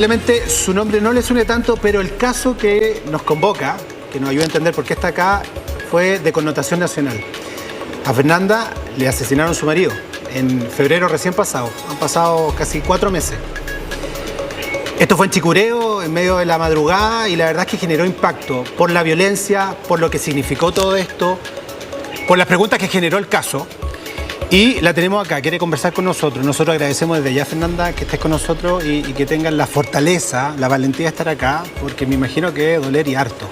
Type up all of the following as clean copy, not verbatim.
Probablemente su nombre no le suene tanto, pero el caso que nos convoca, que nos ayuda a entender por qué está acá, fue de connotación nacional. A Fernanda le asesinaron a su marido en febrero recién pasado. Han pasado casi 4 meses. Esto fue en Chicureo, en medio de la madrugada, y la verdad es que generó impacto por la violencia, por lo que significó todo esto, por las preguntas que generó el caso. Y la tenemos acá, quiere conversar con nosotros. Nosotros agradecemos desde ya, Fernanda, que estés con nosotros y que tengan la fortaleza, la valentía de estar acá, porque me imagino que debe doler y harto.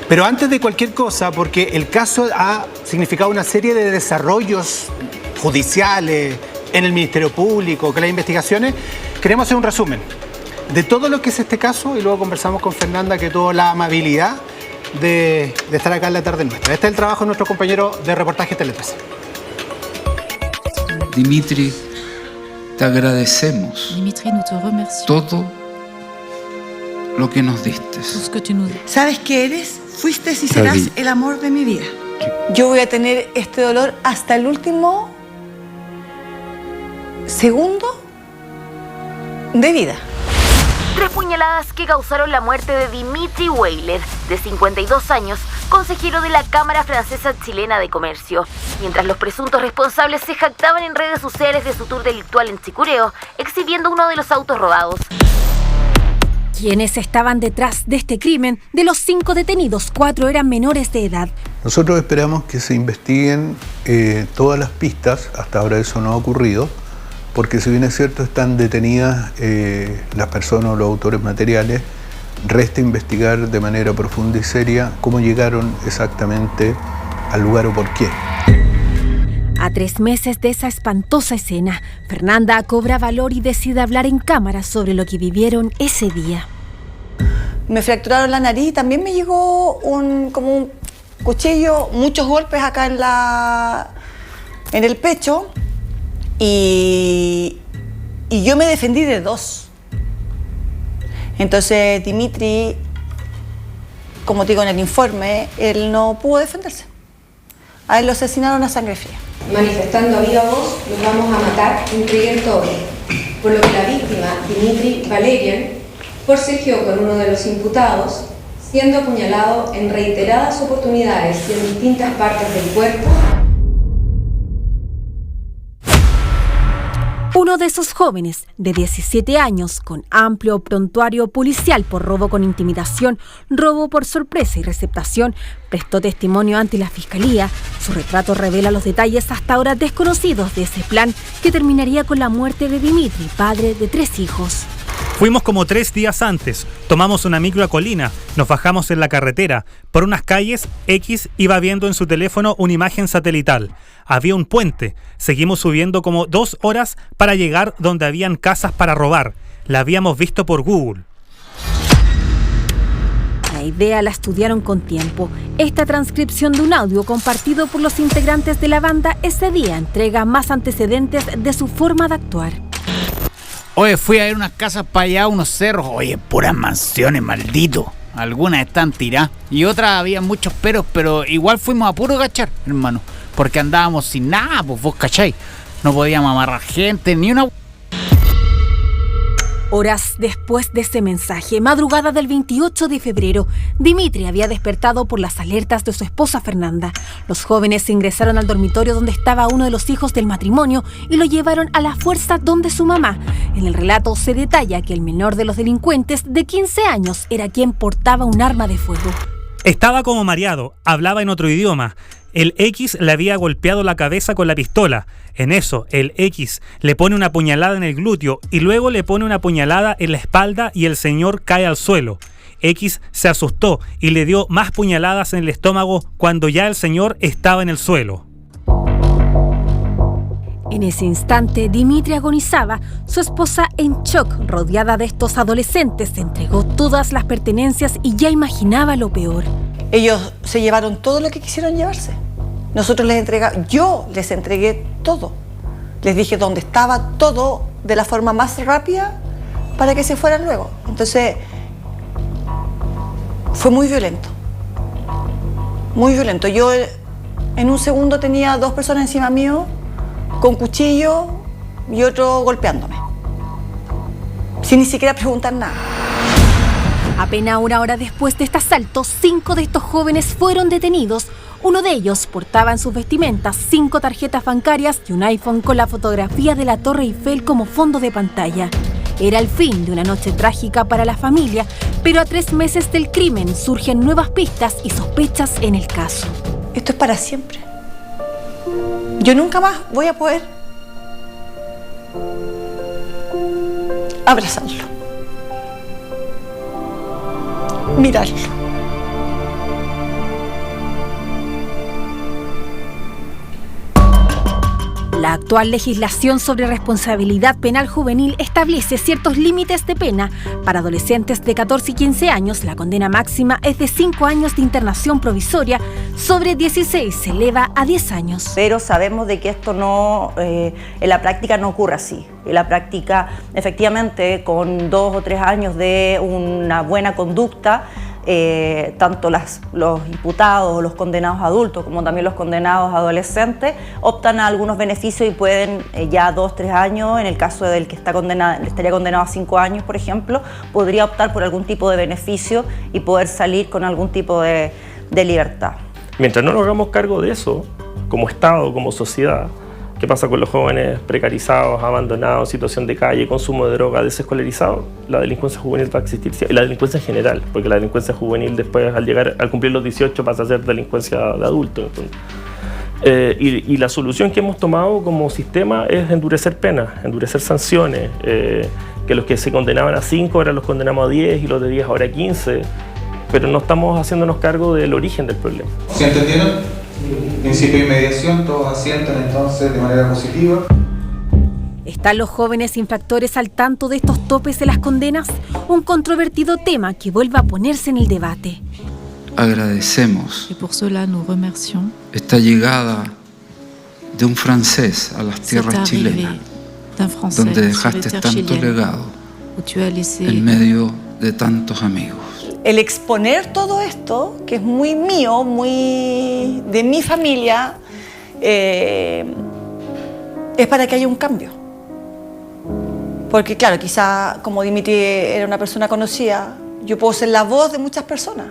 Pero antes de cualquier cosa, porque el caso ha significado una serie de desarrollos judiciales en el Ministerio Público, con las investigaciones, queremos hacer un resumen de todo lo que es este caso y luego conversamos con Fernanda, que tuvo la amabilidad de estar acá en la tarde nuestra. Este es el trabajo de nuestro compañero de reportaje Tele 13. Dimitri, te agradecemos todo lo que nos diste. ¿Sabes qué eres? Fuiste y serás el amor de mi vida. Yo voy a tener este dolor hasta el último segundo de vida. 3 puñaladas que causaron la muerte de Dimitri Weiler, de 52 años, consejero de la Cámara Francesa Chilena de Comercio. Mientras los presuntos responsables se jactaban en redes sociales de su tour delictual en Chicureo, exhibiendo uno de los autos robados. Quienes estaban detrás de este crimen, de los 5 detenidos, 4 eran menores de edad. Nosotros esperamos que se investiguen todas las pistas, hasta ahora eso no ha ocurrido, porque si bien es cierto están detenidas las personas o los autores materiales, resta investigar de manera profunda y seria cómo llegaron exactamente al lugar o por qué. A 3 meses de esa espantosa escena, Fernanda cobra valor y decide hablar en cámara sobre lo que vivieron ese día. Me fracturaron la nariz y también me llegó como un cuchillo, muchos golpes acá en el pecho. Y yo me defendí de 2. Entonces Dimitri, como te digo en el informe, él no pudo defenderse. A él lo asesinaron a sangre fría. Manifestando a viva voz, los vamos a matar, incluyen todo. Por lo que la víctima, Dimitri Valerian, forcejeó con uno de los imputados, siendo apuñalado en reiteradas oportunidades y en distintas partes del cuerpo. Uno de esos jóvenes, de 17 años, con amplio prontuario policial por robo con intimidación, robo por sorpresa y receptación, prestó testimonio ante la Fiscalía. Su retrato revela los detalles hasta ahora desconocidos de ese plan que terminaría con la muerte de Dimitri, padre de 3 hijos. Fuimos como 3 días antes, tomamos una micro a Colina, nos bajamos en la carretera. Por unas calles, X iba viendo en su teléfono una imagen satelital. Había un puente, seguimos subiendo como 2 horas para llegar donde habían casas para robar. La habíamos visto por Google. La idea la estudiaron con tiempo. Esta transcripción de un audio compartido por los integrantes de la banda ese día entrega más antecedentes de su forma de actuar. Oye, fui a ver unas casas para allá, unos cerros. Oye, puras mansiones, maldito. Algunas están tiradas y otras había muchos peros, pero igual fuimos a puro cachar, hermano. Porque andábamos sin nada, pues vos cacháis. No podíamos amarrar gente, ni una... Horas después de ese mensaje, madrugada del 28 de febrero, Dimitri había despertado por las alertas de su esposa Fernanda. Los jóvenes ingresaron al dormitorio donde estaba uno de los hijos del matrimonio y lo llevaron a la fuerza donde su mamá. En el relato se detalla que el menor de los delincuentes, de 15 años, era quien portaba un arma de fuego. Estaba como mareado, hablaba en otro idioma. El X le había golpeado la cabeza con la pistola. En eso, el X le pone una puñalada en el glúteo y luego le pone una puñalada en la espalda y el señor cae al suelo. X se asustó y le dio más puñaladas en el estómago cuando ya el señor estaba en el suelo. En ese instante, Dimitri agonizaba. Su esposa, en shock, rodeada de estos adolescentes, entregó todas las pertenencias y ya imaginaba lo peor. Ellos se llevaron todo lo que quisieron llevarse. Yo les entregué todo. Les dije dónde estaba todo de la forma más rápida para que se fueran luego. Entonces, fue muy violento. Muy violento. Yo en un segundo tenía 2 personas encima mío con cuchillo y otro golpeándome. sin ni siquiera preguntar nada. Apenas una hora después de este asalto, 5 de estos jóvenes fueron detenidos. Uno de ellos portaba en sus vestimentas 5 tarjetas bancarias y un iPhone con la fotografía de la Torre Eiffel como fondo de pantalla. Era el fin de una noche trágica para la familia, pero a 3 meses del crimen surgen nuevas pistas y sospechas en el caso. Esto es para siempre. Yo nunca más voy a poder abrazarlo, mirarlo. La actual legislación sobre responsabilidad penal juvenil establece ciertos límites de pena. Para adolescentes de 14 y 15 años, la condena máxima es de 5 años de internación provisoria. Sobre 16 se eleva a 10 años. Pero sabemos de que esto no, en la práctica no ocurre así. En la práctica, efectivamente, con 2 o 3 años de una buena conducta, tanto los imputados o los condenados adultos como también los condenados adolescentes optan a algunos beneficios y pueden ya 2 o 3 años, en el caso del que estaría condenado a 5 años, por ejemplo, podría optar por algún tipo de beneficio y poder salir con algún tipo de libertad. Mientras no nos hagamos cargo de eso, como Estado, como sociedad, ¿qué pasa con los jóvenes precarizados, abandonados, en situación de calle, consumo de droga, desescolarizados? La delincuencia juvenil va a existir, y la delincuencia en general, porque la delincuencia juvenil después, al cumplir los 18, pasa a ser delincuencia de adulto. Y la solución que hemos tomado como sistema es endurecer penas, endurecer sanciones, que los que se condenaban a 5 ahora los condenamos a 10 y los de 10 ahora a 15, pero no estamos haciéndonos cargo del origen del problema. ¿Se entendieron? Principio de mediación, todos asientan entonces de manera positiva. ¿Están los jóvenes infractores al tanto de estos topes de las condenas? Un controvertido tema que vuelve a ponerse en el debate. Agradecemos esta llegada de un francés a las tierras chilenas, donde dejaste tanto legado en medio de tantos amigos. El exponer todo esto, que es muy mío, muy de mi familia, es para que haya un cambio. Porque claro, quizá como Dimitri era una persona conocida, yo puedo ser la voz de muchas personas.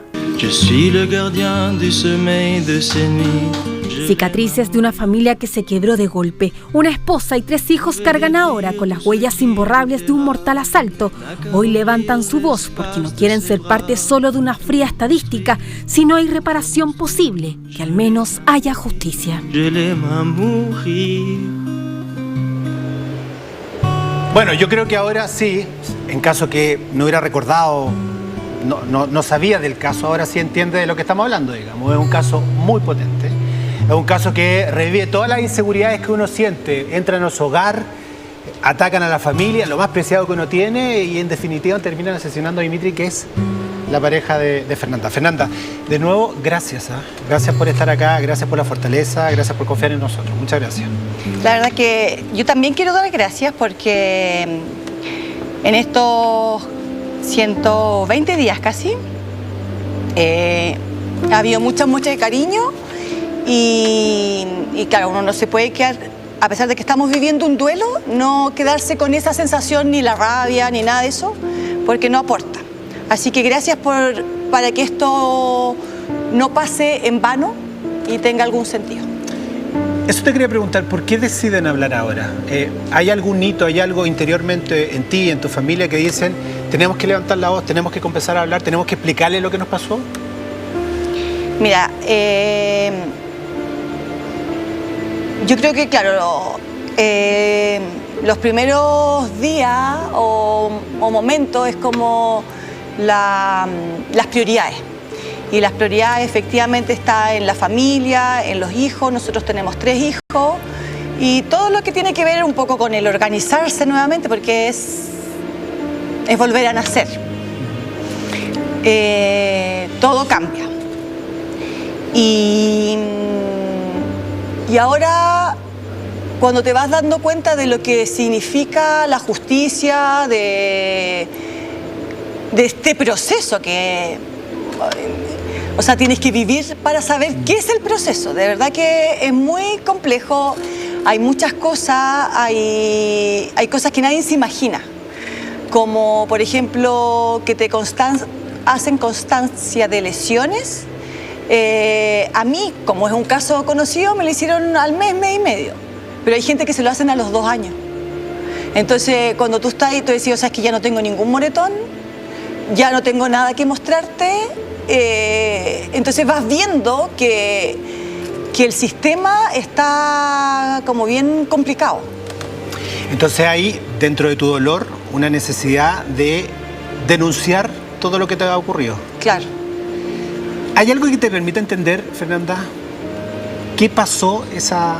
Cicatrices de una familia que se quebró de golpe. Una esposa y 3 hijos cargan ahora con las huellas imborrables de un mortal asalto. Hoy levantan su voz porque no quieren ser parte solo de una fría estadística. Si no hay reparación posible, que al menos haya justicia. Bueno, yo creo que ahora sí, en caso que no hubiera recordado, no sabía del caso, ahora sí entiende de lo que estamos hablando, digamos. Es un caso muy potente. Es un caso que revive todas las inseguridades que uno siente. Entran a su hogar, atacan a la familia, lo más preciado que uno tiene, y en definitiva terminan asesinando a Dimitri, que es la pareja de Fernanda. Fernanda, de nuevo, gracias. Gracias por estar acá, gracias por la fortaleza, gracias por confiar en nosotros. Muchas gracias. La verdad que yo también quiero dar gracias porque en estos 120 días casi ha habido mucha de cariño. Y claro, uno no se puede quedar, a pesar de que estamos viviendo un duelo, no quedarse con esa sensación, ni la rabia, ni nada de eso, porque no aporta. Así que gracias para que esto no pase en vano y tenga algún sentido. Eso te quería preguntar, ¿por qué deciden hablar ahora? ¿Hay algún hito, hay algo interiormente en ti, en tu familia, que dicen, tenemos que levantar la voz, tenemos que empezar a hablar, tenemos que explicarle lo que nos pasó? Mira, yo creo que, claro, los primeros días o momentos es como las prioridades. Y las prioridades efectivamente están en la familia, en los hijos. Nosotros tenemos 3 hijos. Y todo lo que tiene que ver un poco con el organizarse nuevamente, porque es volver a nacer. Todo cambia. Y ahora, cuando te vas dando cuenta de lo que significa la justicia, de este proceso que, o sea, tienes que vivir para saber qué es el proceso. De verdad que es muy complejo, hay muchas cosas, hay cosas que nadie se imagina. como por ejemplo que te hacen constancia de lesiones. A mí, como es un caso conocido, me lo hicieron al mes y medio, pero hay gente que se lo hacen a los 2 años. Entonces, cuando tú estás ahí, tú decís, o sea, es que ya no tengo ningún moretón, ya no tengo nada que mostrarte, entonces vas viendo que el sistema está como bien complicado. Entonces hay, dentro de tu dolor, una necesidad de denunciar todo lo que te ha ocurrido. Claro. ¿Hay algo que te permita entender, Fernanda, qué pasó esa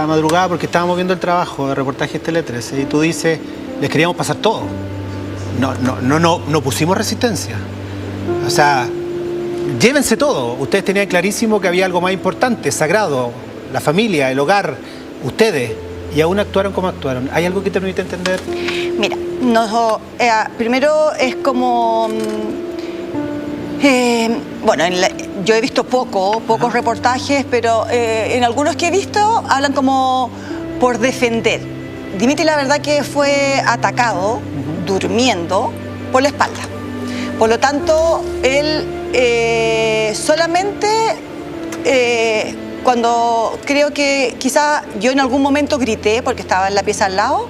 madrugada? Porque estábamos viendo el trabajo de reportajes Tele 13 y tú dices, les queríamos pasar todo. No pusimos resistencia. O sea, llévense todo. Ustedes tenían clarísimo que había algo más importante, sagrado, la familia, el hogar, ustedes, y aún actuaron como actuaron. ¿Hay algo que te permite entender? Mira, primero es como... bueno, yo he visto pocos reportajes, pero en algunos que he visto hablan como por defender. Dimitri, la verdad que fue atacado durmiendo por la espalda. Por lo tanto, él solamente cuando creo que quizá yo en algún momento grité porque estaba en la pieza al lado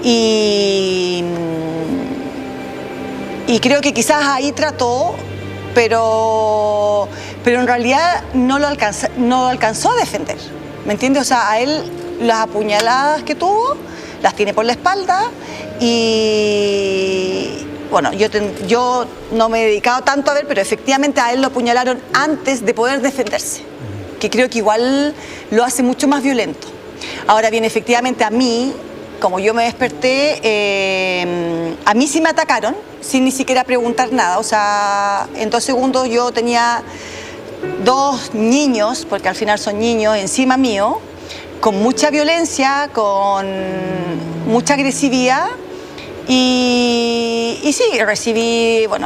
y creo que quizás ahí trató, pero en realidad no lo alcanzó a defender, ¿me entiendes? O sea, a él las apuñaladas que tuvo las tiene por la espalda y bueno, yo no me he dedicado tanto a ver, pero efectivamente a él lo apuñalaron antes de poder defenderse, que creo que igual lo hace mucho más violento. Ahora bien, efectivamente a mí, como yo me desperté, a mí sí me atacaron, sin ni siquiera preguntar nada. O sea, en 2 segundos yo tenía 2 niños, porque al final son niños, encima mío, con mucha violencia, con mucha agresividad. Y sí,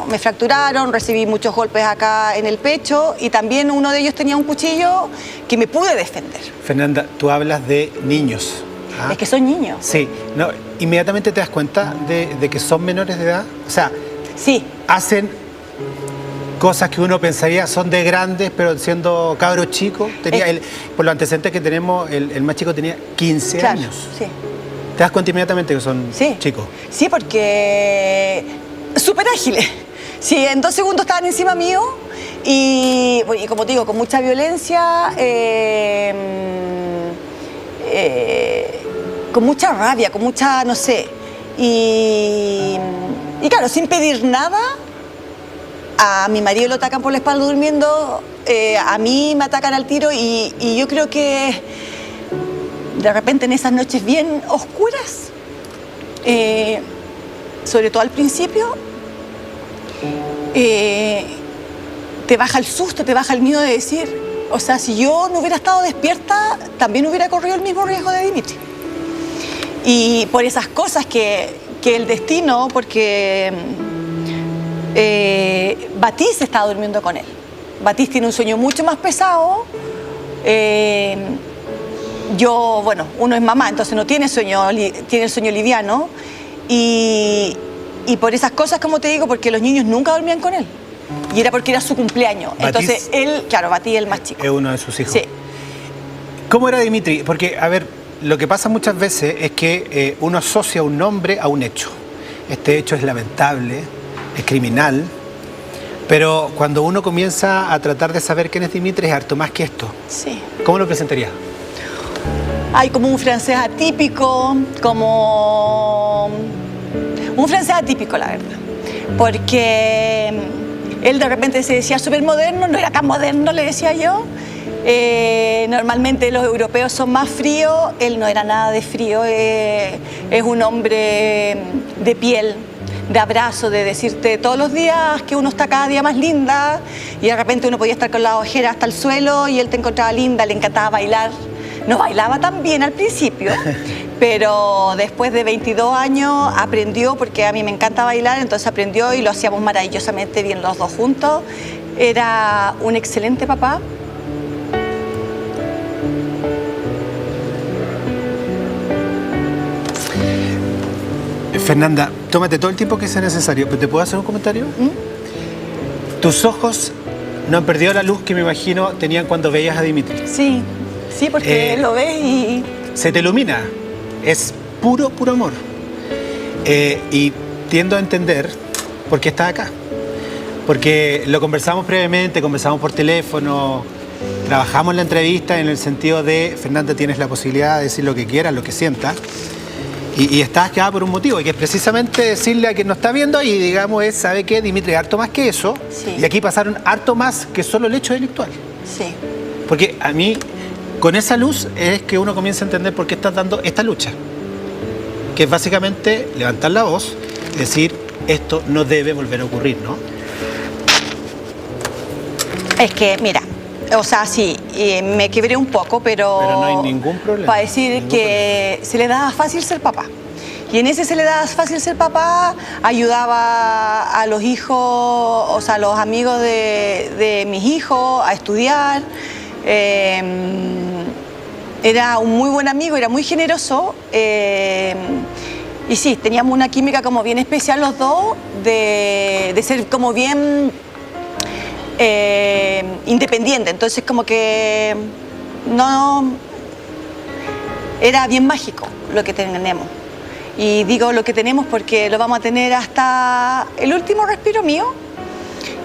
me fracturaron, recibí muchos golpes acá en el pecho y también uno de ellos tenía un cuchillo que me pude defender. Fernanda, tú hablas de niños. Es que son niños. Sí, no, inmediatamente te das cuenta de que son menores de edad. O sea, sí, hacen cosas que uno pensaría son de grandes, pero siendo cabros chicos. Por los antecedentes que tenemos, el más chico tenía 15 años. Sí. ¿Te das cuenta inmediatamente que son chicos? Sí, porque súper ágiles. Sí, en 2 segundos estaban encima mío y como te digo, con mucha violencia, con mucha rabia, con mucha, no sé. Y claro, sin pedir nada, a mi marido lo atacan por la espalda durmiendo, a mí me atacan al tiro y yo creo que de repente en esas noches bien oscuras, sobre todo al principio, te baja el susto, te baja el miedo de decir, o sea, si yo no hubiera estado despierta, también hubiera corrido el mismo riesgo de Dimitri. Y por esas cosas que el destino, porque Batiz estaba durmiendo con él. Batiz tiene un sueño mucho más pesado. Uno es mamá, entonces no tiene sueño, tiene el sueño liviano. Y por esas cosas, como te digo, porque los niños nunca dormían con él. Y era porque era su cumpleaños. Entonces él, claro, Batiz es el más chico. Es uno de sus hijos. Sí. ¿Cómo era Dimitri? Porque, a ver, lo que pasa muchas veces es que uno asocia un nombre a un hecho. Este hecho es lamentable, es criminal, pero cuando uno comienza a tratar de saber quién es Dimitri es harto más que esto. Sí. ¿Cómo lo presentaría? Hay como un francés atípico, la verdad. Porque él de repente se decía súper moderno, no era tan moderno, le decía yo. Normalmente los europeos son más fríos, él no era nada de frío, es un hombre de piel, de abrazo, de decirte todos los días que uno está cada día más linda y de repente uno podía estar con la ojera hasta el suelo y él te encontraba linda, le encantaba bailar. No bailaba tan bien al principio, pero después de 22 años aprendió, porque a mí me encanta bailar, entonces aprendió y lo hacíamos maravillosamente bien los dos juntos. Era un excelente papá. Fernanda, tómate todo el tiempo que sea necesario, pero ¿te puedo hacer un comentario? Tus ojos no han perdido la luz que me imagino tenían cuando veías a Dimitri. Sí, sí, porque lo ves y... Se te ilumina. Es puro amor. Y tiendo a entender por qué estás acá. Porque lo conversamos previamente, conversamos por teléfono, trabajamos la entrevista en el sentido de, Fernanda, tienes la posibilidad de decir lo que quieras, lo que sientas. Y estás acá por un motivo, y que es precisamente decirle a quien nos está viendo y digamos, ¿sabe qué? Dimitri, harto más que eso. Sí. Y aquí pasaron harto más que solo el hecho delictual. Sí. Porque a mí, con esa luz, es que uno comienza a entender por qué estás dando esta lucha. Que es básicamente levantar la voz, decir, esto no debe volver a ocurrir, ¿no? Es que, mira, o sea, sí, me quebré un poco, pero no hay ningún problema. Para decir que se le daba fácil ser papá. Y en ese se le daba fácil ser papá, ayudaba a los hijos, o sea, a los amigos de mis hijos a estudiar. Era un muy buen amigo, era muy generoso. Y sí, teníamos una química como bien especial los dos, de ser como bien... independiente, entonces como que no era bien mágico lo que tenemos, y digo lo que tenemos porque lo vamos a tener hasta el último respiro mío.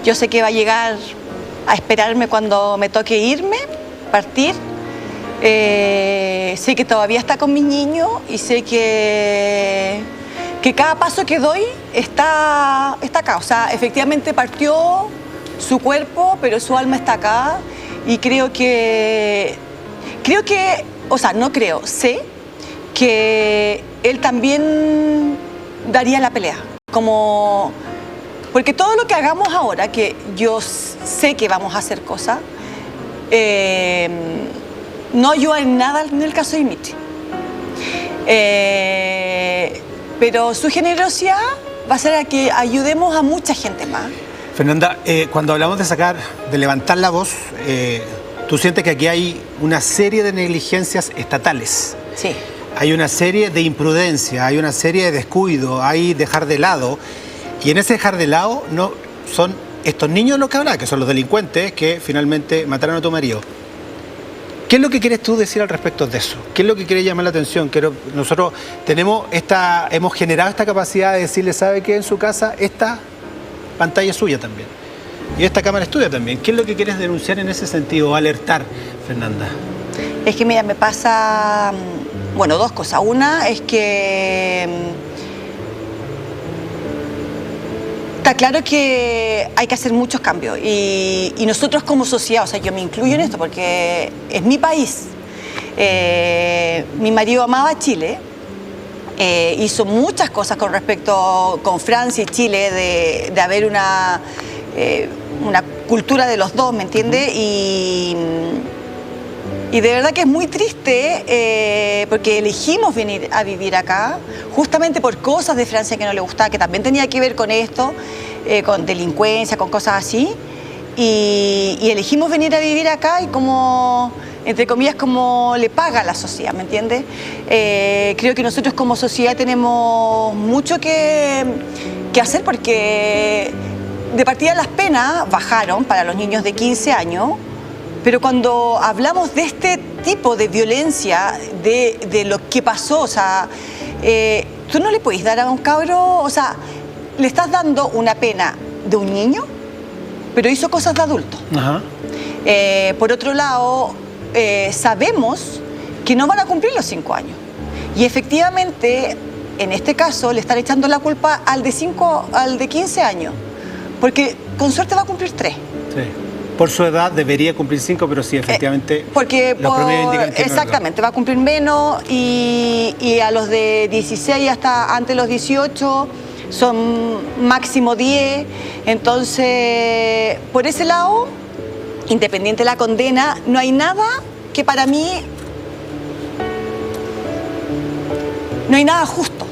Yo sé que va a llegar a esperarme cuando me toque irme, partir. Sé que todavía está con mis niños y sé que cada paso que doy está acá, o sea, efectivamente partió su cuerpo, pero su alma está acá, y sé que él también daría la pelea. Porque todo lo que hagamos ahora, que yo sé que vamos a hacer cosas, no ayuda en nada en el caso de Dimitri. Pero su generosidad va a ser a que ayudemos a mucha gente más. Fernanda, cuando hablamos de levantar la voz, tú sientes que aquí hay una serie de negligencias estatales. Sí. Hay una serie de imprudencia, hay una serie de descuido, hay dejar de lado. Y en ese dejar de lado no son estos niños los que hablaba, que son los delincuentes que finalmente mataron a tu marido. ¿Qué es lo que quieres tú decir al respecto de eso? ¿Qué es lo que quieres llamar la atención? Nosotros hemos generado esta capacidad de decirle, ¿sabe qué? En su casa esta pantalla es suya también. Y esta cámara es tuya también. ¿Qué es lo que quieres denunciar en ese sentido, alertar, Fernanda? Es que, mira, me pasa, bueno, dos cosas. Una es que está claro que hay que hacer muchos cambios. Y nosotros como sociedad, o sea, yo me incluyo en esto porque es mi país. Mi marido amaba Chile. Hizo muchas cosas con respecto con Francia y Chile de haber una cultura de los dos, ¿me entiendes? Y de verdad que es muy triste porque elegimos venir a vivir acá justamente por cosas de Francia que no le gustaba, que también tenía que ver con esto, con delincuencia, con cosas así, y elegimos venir a vivir acá y como... entre comillas, como le paga a la sociedad, ¿me entiendes? Creo que nosotros como sociedad tenemos mucho que hacer porque de partida las penas bajaron para los niños de 15 años, pero cuando hablamos de este tipo de violencia, de lo que pasó, o sea, tú no le puedes dar a un cabro, o sea, le estás dando una pena de un niño, pero hizo cosas de adulto. Ajá. Por otro lado, sabemos que no van a cumplir los 5 años. Y efectivamente, en este caso, le están echando la culpa al de 15 años. Porque con suerte va a cumplir 3. Sí. Por su edad debería cumplir 5, pero sí, efectivamente, porque los promedios indican que exactamente, va a cumplir menos y a los de 16 hasta antes de los 18 son máximo 10. Entonces, por ese lado, independiente de la condena, no hay nada que para mí, no hay nada justo.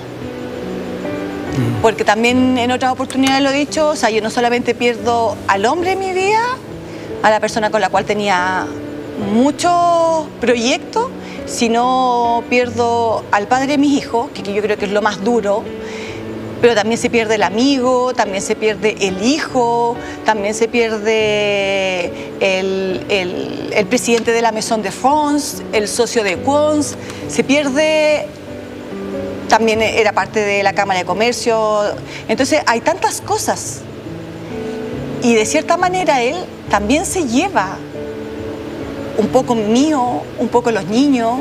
Porque también en otras oportunidades lo he dicho, o sea, yo no solamente pierdo al hombre de mi vida, a la persona con la cual tenía muchos proyectos, sino pierdo al padre de mis hijos, que yo creo que es lo más duro, pero también se pierde el amigo, también se pierde el hijo, también se pierde el presidente de la Maison de France, el socio de Quons, se pierde, también era parte de la Cámara de Comercio. Entonces hay tantas cosas y de cierta manera él también se lleva un poco mío, un poco los niños.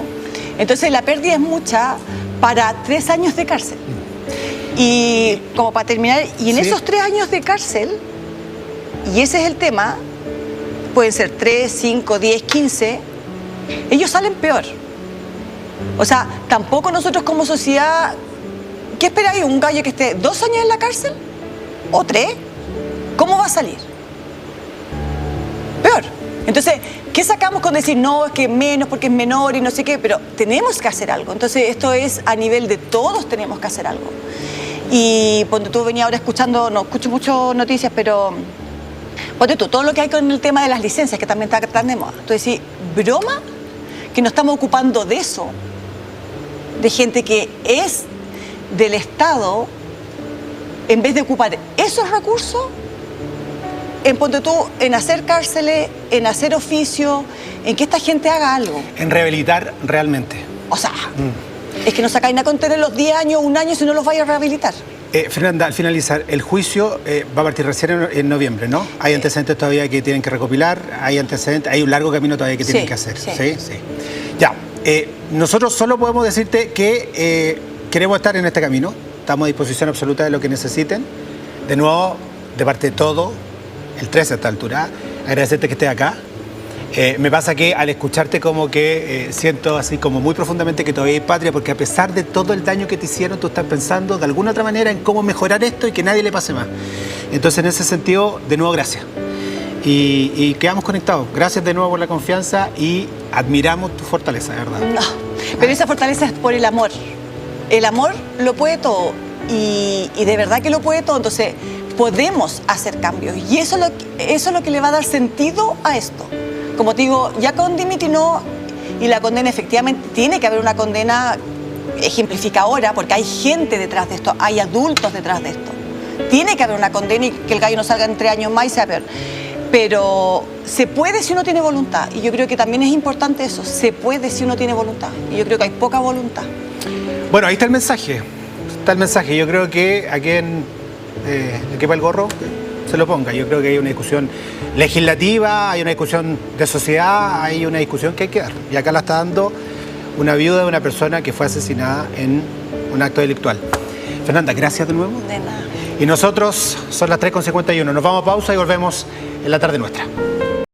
Entonces la pérdida es mucha para 3 años de cárcel. Y como para terminar, y en esos 3 años de cárcel, y ese es el tema, pueden ser 3, 5, 10, 15, ellos salen peor. O sea, tampoco nosotros como sociedad, ¿qué esperáis? ¿Un gallo que esté 2 años en la cárcel? ¿O 3? ¿Cómo va a salir? Peor. Entonces, ¿qué sacamos con decir no, es que menos porque es menor y no sé qué? Pero tenemos que hacer algo. Entonces, esto es a nivel de todos tenemos que hacer algo. Y cuando tú venías ahora escuchando, no escucho mucho noticias, pero ponte tú, todo lo que hay con el tema de las licencias, que también está tan de moda. Tú decís, ¿broma? Que nos estamos ocupando de eso, de gente que es del Estado, en vez de ocupar esos recursos, en ponte tú, en hacer cárceles, en hacer oficio, en que esta gente haga algo. En rehabilitar realmente. O sea, es que no sacáis nada con tener los 10 años, 1 año si no los vais a rehabilitar. Fernanda, al finalizar, el juicio va a partir recién en noviembre, ¿no? Hay antecedentes todavía que tienen que recopilar, hay antecedentes, hay un largo camino todavía que tienen que hacer. Sí. Ya, nosotros solo podemos decirte que queremos estar en este camino, estamos a disposición absoluta de lo que necesiten. De nuevo, de parte de todo, el 13 a esta altura, agradecerte que estés acá. Me pasa que al escucharte como que siento así como muy profundamente que todavía hay patria, porque a pesar de todo el daño que te hicieron, tú estás pensando de alguna otra manera en cómo mejorar esto y que nadie le pase más. Entonces, en ese sentido, de nuevo, gracias. Y quedamos conectados. Gracias de nuevo por la confianza y admiramos tu fortaleza, de verdad. No, pero esa fortaleza es por el amor. El amor lo puede todo y de verdad que lo puede todo. Entonces, podemos hacer cambios y eso es lo que le va a dar sentido a esto. Como te digo, ya con Dimitri no, y la condena efectivamente, tiene que haber una condena ejemplificadora, porque hay gente detrás de esto, hay adultos detrás de esto. Tiene que haber una condena y que el gallo no salga en 3 años más y sea peor. Pero se puede si uno tiene voluntad, y yo creo que también es importante eso, se puede si uno tiene voluntad, y yo creo que hay poca voluntad. Bueno, ahí está el mensaje, yo creo que a quien le quepa el gorro, se lo ponga. Yo creo que hay una discusión legislativa, hay una discusión de sociedad, hay una discusión que hay que dar. Y acá la está dando una viuda de una persona que fue asesinada en un acto delictual. Fernanda, gracias de nuevo. De nada. Y nosotros, son las 3:51. Nos vamos a pausa y volvemos en la tarde nuestra.